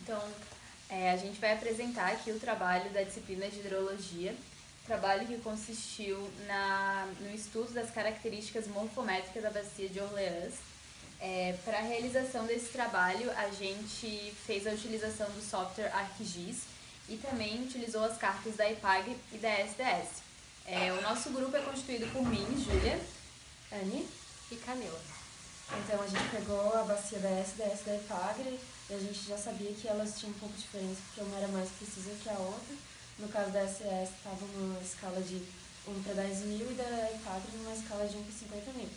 Então, a gente vai apresentar aqui o trabalho da disciplina de hidrologia, trabalho que consistiu no estudo das características morfométricas da bacia de Orleans. Para a realização desse trabalho, a gente fez a utilização do software ArcGIS e também utilizou as cartas da EPAGRE e da SDS. O nosso grupo é constituído por mim, Júlia, Anne e Camila. Então a gente pegou a bacia da SDS da EPAGRE e a gente já sabia que elas tinham um pouco de diferença, porque uma era mais precisa que a outra. No caso da SDS estava numa escala de 1 para 10 mil e da EPAGRE numa escala de 1 para 50 mil.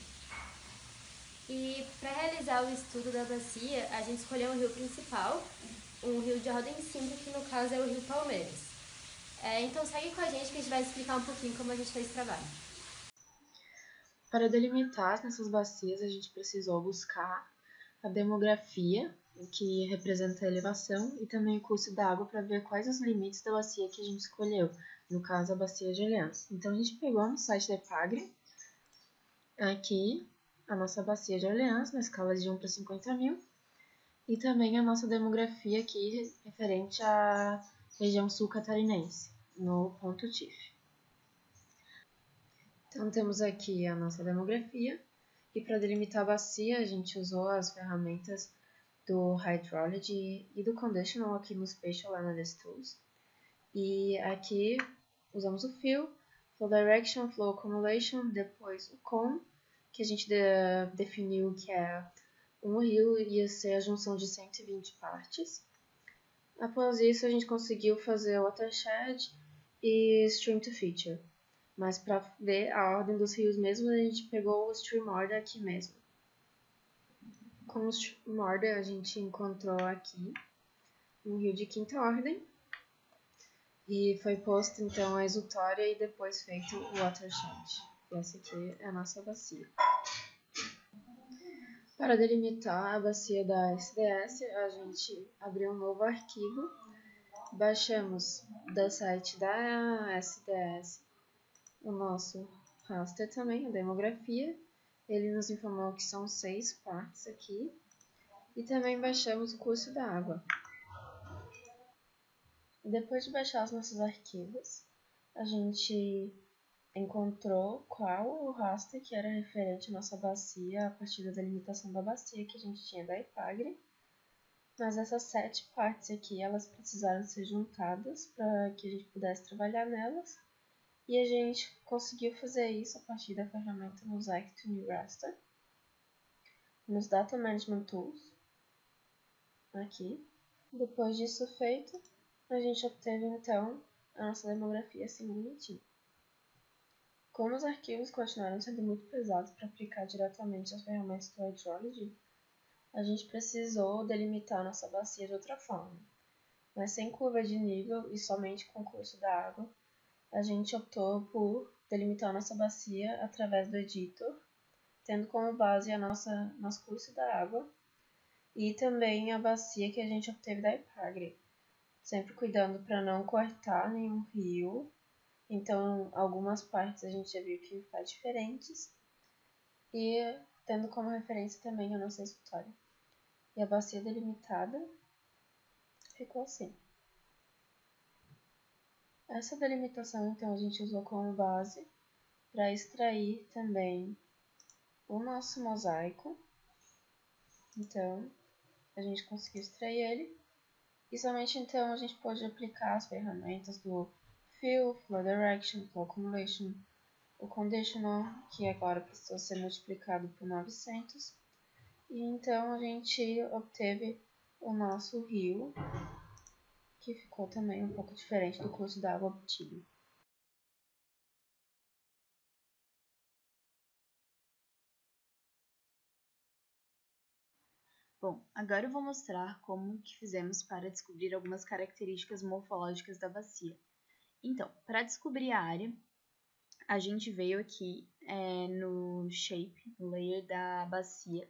E para realizar o estudo da bacia, a gente escolheu um rio principal, um rio de ordem simples, que no caso é o rio Palmeiras. Então segue com a gente que a gente vai explicar um pouquinho como a gente fez esse trabalho. Para delimitar nessas bacias, a gente precisou buscar a demografia, que representa a elevação, e também o curso da água para ver quais os limites da bacia que a gente escolheu, no caso a bacia de Orleans. Então a gente pegou no site da EPAGRE, aqui, a nossa bacia de Orleans, na escala de 1 para 50 mil, e também a nossa demografia aqui, referente à região sul catarinense, no ponto TIFF. Então, temos aqui a nossa demografia, e para delimitar a bacia, a gente usou as ferramentas do Hydrology e do Conditional aqui no Spatial Analysis Tools. E aqui usamos o Fill, Flow Direction, Flow Accumulation, depois o COM, que a gente definiu que é um rio ia ser a junção de 120 partes. Após isso, a gente conseguiu fazer o Watershed e Stream to Feature. Mas para ver a ordem dos rios mesmo, a gente pegou o Stream Order aqui mesmo. Com o Stream Order, a gente encontrou aqui um rio de quinta ordem. E foi posto então a exutória e depois feito o Watershed. Essa aqui é a nossa bacia. Para delimitar a bacia da SDS, a gente abriu um novo arquivo, baixamos do site da SDS o nosso raster também, a demografia. Ele nos informou que são 6 partes aqui. E também baixamos o curso da água. Depois de baixar os nossos arquivos, a gente encontrou qual o raster que era referente à nossa bacia a partir da delimitação da bacia que a gente tinha da EPAGRE. Mas essas 7 partes aqui, elas precisaram ser juntadas para que a gente pudesse trabalhar nelas. E a gente conseguiu fazer isso a partir da ferramenta Mosaic to New Raster, nos Data Management Tools, aqui. Depois disso feito, a gente obteve então a nossa demografia assim bonitinha. Como os arquivos continuaram sendo muito pesados para aplicar diretamente as ferramentas do Hydrology, a gente precisou delimitar nossa bacia de outra forma, mas sem curva de nível e somente com o curso da água. A gente optou por delimitar nossa bacia através do editor, tendo como base nosso curso da água e também a bacia que a gente obteve da EPAGRE, sempre cuidando para não cortar nenhum rio. Então, algumas partes a gente já viu que faz diferentes e tendo como referência também a nossa exutória. E a bacia delimitada ficou assim. Essa delimitação, então, a gente usou como base para extrair também o nosso mosaico. Então, a gente conseguiu extrair ele. E somente então a gente pôde aplicar as ferramentas do Fill, Flow Direction, Flow Accumulation, o Conditional, que agora precisou ser multiplicado por 900. E então a gente obteve o nosso rio, que ficou também um pouco diferente do curso da água obtido. Bom, agora eu vou mostrar como que fizemos para descobrir algumas características morfológicas da bacia. Então, para descobrir a área, a gente veio aqui no Shape, no layer da bacia,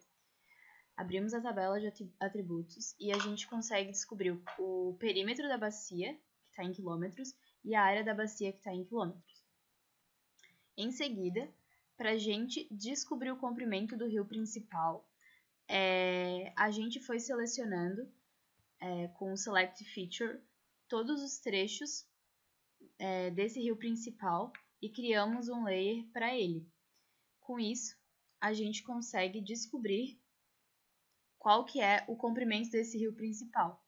abrimos a tabela de atributos e a gente consegue descobrir o perímetro da bacia, que está em quilômetros, e a área da bacia, que está em quilômetros. Em seguida, para a gente descobrir o comprimento do rio principal, a gente foi selecionando com o Select Feature todos os trechos desse rio principal e criamos um layer para ele. Com isso, a gente consegue descobrir qual que é o comprimento desse rio principal.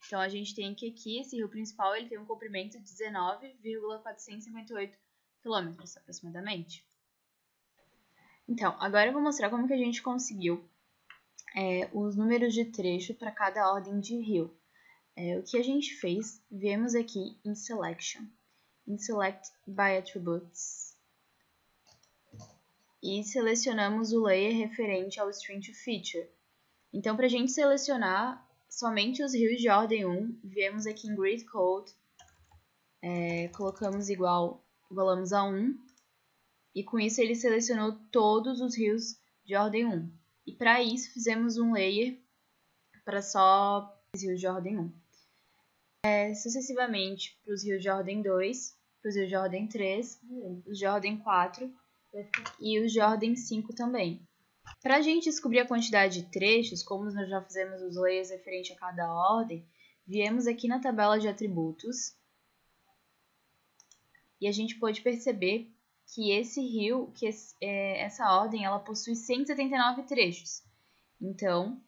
Então, a gente tem que aqui, esse rio principal, ele tem um comprimento de 19,458 km, aproximadamente. Então, agora eu vou mostrar como que a gente conseguiu os números de trecho para cada ordem de rio. O que a gente fez, viemos aqui em Selection, em Select by Attributes, e selecionamos o layer referente ao String to Feature. Então, para a gente selecionar somente os rios de ordem 1, viemos aqui em Grid Code, colocamos igualamos a 1, e com isso ele selecionou todos os rios de ordem 1. E para isso fizemos um layer para só os rios de ordem 1. Sucessivamente para os rios de ordem 2, para os rios de ordem 3, os de ordem 4 e os de ordem 5 também. Para a gente descobrir a quantidade de trechos, como nós já fizemos os layers referente a cada ordem, viemos aqui na tabela de atributos e a gente pode perceber que essa ordem, ela possui 179 trechos. Então,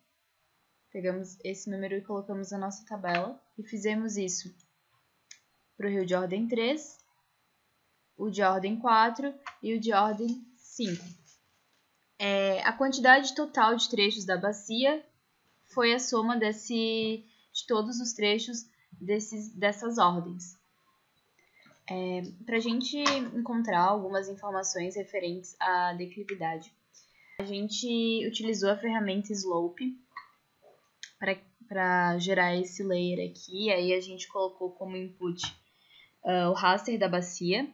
pegamos esse número e colocamos na nossa tabela e fizemos isso para o rio de ordem 3, o de ordem 4 e o de ordem 5. A quantidade total de trechos da bacia foi a soma de todos os trechos dessas ordens. Para a gente encontrar algumas informações referentes à declividade, a gente utilizou a ferramenta Slope para gerar esse layer aqui. Aí a gente colocou como input o raster da bacia.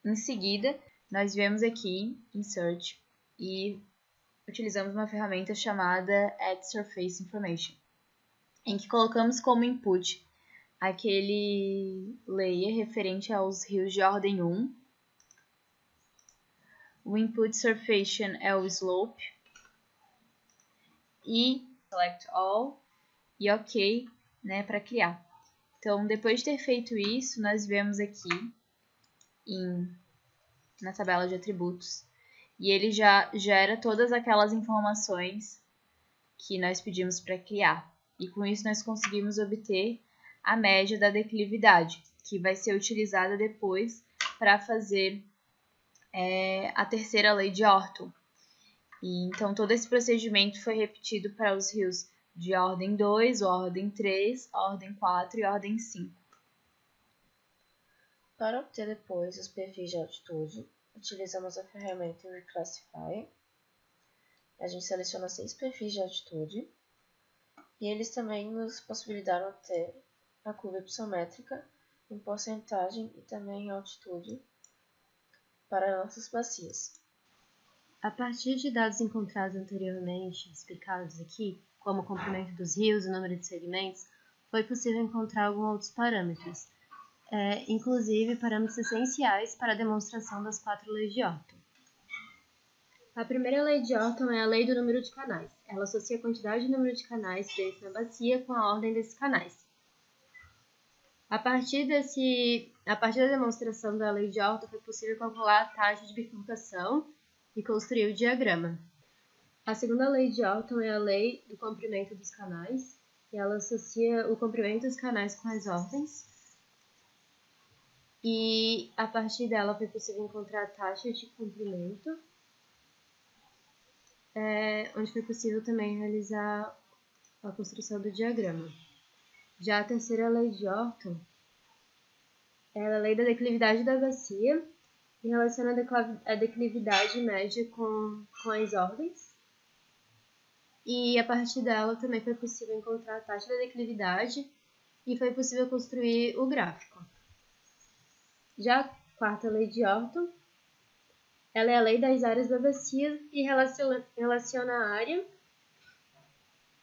Em seguida, nós viemos aqui em Search e utilizamos uma ferramenta chamada Add Surface Information, em que colocamos como input aquele layer referente aos rios de ordem 1. O input surface é o slope e select all e OK, né, para criar. Então, depois de ter feito isso, nós viemos aqui na tabela de atributos e ele já gera todas aquelas informações que nós pedimos para criar. E com isso nós conseguimos obter a média da declividade, que vai ser utilizada depois para fazer a terceira lei de Orton. E então todo esse procedimento foi repetido para os rios de ordem 2, ordem 3, ordem 4 e ordem 5. Para obter depois os perfis de altitude, utilizamos a ferramenta Reclassify. A gente seleciona 6 perfis de altitude e eles também nos possibilitaram obter a curva hipossométrica em porcentagem e também em altitude para nossas bacias. A partir de dados encontrados anteriormente, explicados aqui, como o comprimento dos rios e o número de segmentos, foi possível encontrar alguns outros parâmetros, inclusive parâmetros essenciais para a demonstração das 4 leis de Orton. A primeira lei de Orton é a lei do número de canais. Ela associa a quantidade de número de canais presentes na bacia com a ordem desses canais. A partir da demonstração da lei de Orton, foi possível calcular a taxa de bifurcação e construir o diagrama. A segunda lei de Orton é a lei do comprimento dos canais, e ela associa o comprimento dos canais com as ordens. E a partir dela foi possível encontrar a taxa de comprimento, onde foi possível também realizar a construção do diagrama. Já a terceira lei de Orton é a lei da declividade da bacia e relaciona a declividade média com as ordens. E a partir dela também foi possível encontrar a taxa da declividade e foi possível construir o gráfico. Já a quarta lei de Orton, ela é a lei das áreas da bacia e relaciona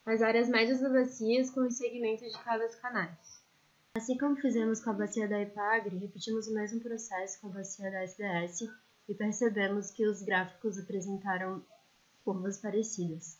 as áreas médias das bacias com os segmentos de cada canais. Assim como fizemos com a bacia da EPAGRE, repetimos o mesmo processo com a bacia da SDS e percebemos que os gráficos apresentaram curvas parecidas.